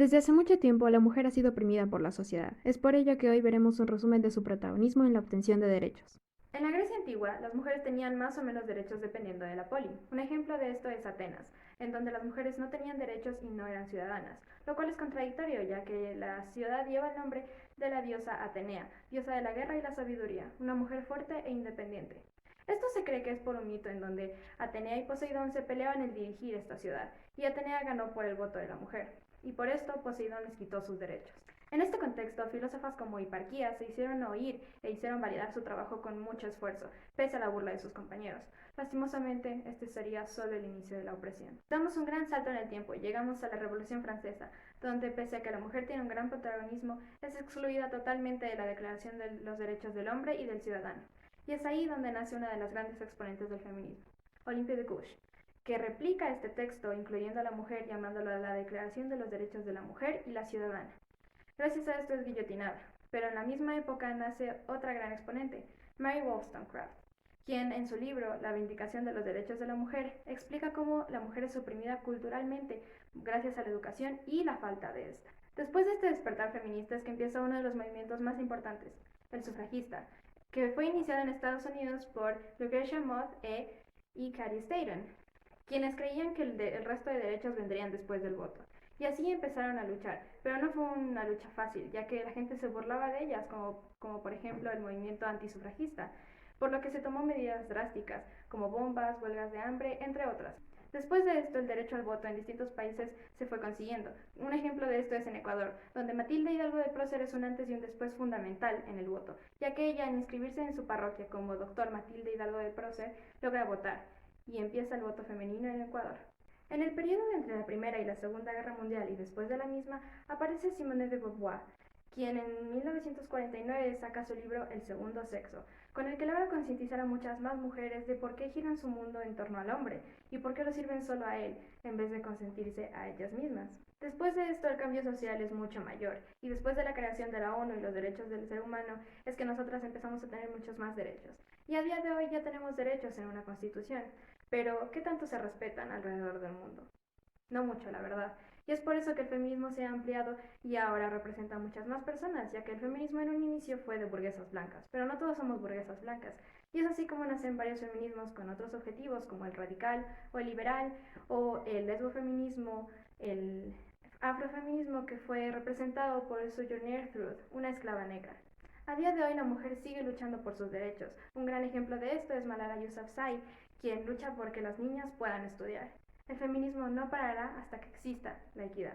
Desde hace mucho tiempo, la mujer ha sido oprimida por la sociedad. Es por ello que hoy veremos un resumen de su protagonismo en la obtención de derechos. En la Grecia antigua, las mujeres tenían más o menos derechos dependiendo de la poli. Un ejemplo de esto es Atenas, en donde las mujeres no tenían derechos y no eran ciudadanas, lo cual es contradictorio, ya que la ciudad lleva el nombre de la diosa Atenea, diosa de la guerra y la sabiduría, una mujer fuerte e independiente. Esto se cree que es por un mito en donde Atenea y Poseidón se peleaban en dirigir esta ciudad, y Atenea ganó por el voto de la mujer, y por esto Poseidón les quitó sus derechos. En este contexto, filósofas como Hiparquía se hicieron oír e hicieron validar su trabajo con mucho esfuerzo, pese a la burla de sus compañeros. Lastimosamente, este sería solo el inicio de la opresión. Damos un gran salto en el tiempo y llegamos a la Revolución Francesa, donde pese a que la mujer tiene un gran protagonismo, es excluida totalmente de la Declaración de los Derechos del Hombre y del Ciudadano. Y es ahí donde nace una de las grandes exponentes del feminismo, Olympie de Gouges, que replica este texto incluyendo a la mujer llamándolo la Declaración de los Derechos de la Mujer y la Ciudadana. Gracias a esto es guillotinada, pero en la misma época nace otra gran exponente, Mary Wollstonecraft, quien en su libro La Vindicación de los Derechos de la Mujer explica cómo la mujer es oprimida culturalmente gracias a la educación y la falta de esta. Después de este despertar feminista es que empieza uno de los movimientos más importantes, el sufragista, que fue iniciado en Estados Unidos por Lucretia Mott y Cady Stanton, quienes creían que el resto de derechos vendrían después del voto. Y así empezaron a luchar, pero no fue una lucha fácil, ya que la gente se burlaba de ellas, como por ejemplo el movimiento antisufragista, por lo que se tomó medidas drásticas, como bombas, huelgas de hambre, entre otras. Después de esto, el derecho al voto en distintos países se fue consiguiendo. Un ejemplo de esto es en Ecuador, donde Matilde Hidalgo de Prócer es un antes y un después fundamental en el voto, ya que ella, al inscribirse en su parroquia como doctor Matilde Hidalgo de Prócer, logra votar, y empieza el voto femenino en Ecuador. En el periodo entre la Primera y la Segunda Guerra Mundial y después de la misma, aparece Simone de Beauvoir, quien en 1949 saca su libro El Segundo Sexo, con el que logra concientizar a muchas más mujeres de por qué giran su mundo en torno al hombre y por qué lo sirven solo a él, en vez de consentirse a ellas mismas. Después de esto, el cambio social es mucho mayor, y después de la creación de la ONU y los derechos del ser humano, es que nosotras empezamos a tener muchos más derechos. Y a día de hoy ya tenemos derechos en una constitución, pero ¿qué tanto se respetan alrededor del mundo? No mucho, la verdad. Y es por eso que el feminismo se ha ampliado y ahora representa a muchas más personas, ya que el feminismo en un inicio fue de burguesas blancas, pero no todos somos burguesas blancas. Y es así como nacen varios feminismos con otros objetivos, como el radical o el liberal, o el lesbofeminismo, el afrofeminismo, que fue representado por Sojourner Truth, una esclava negra. A día de hoy la mujer sigue luchando por sus derechos. Un gran ejemplo de esto es Malala Yousafzai, quien lucha por que las niñas puedan estudiar. El feminismo no parará hasta que exista la equidad.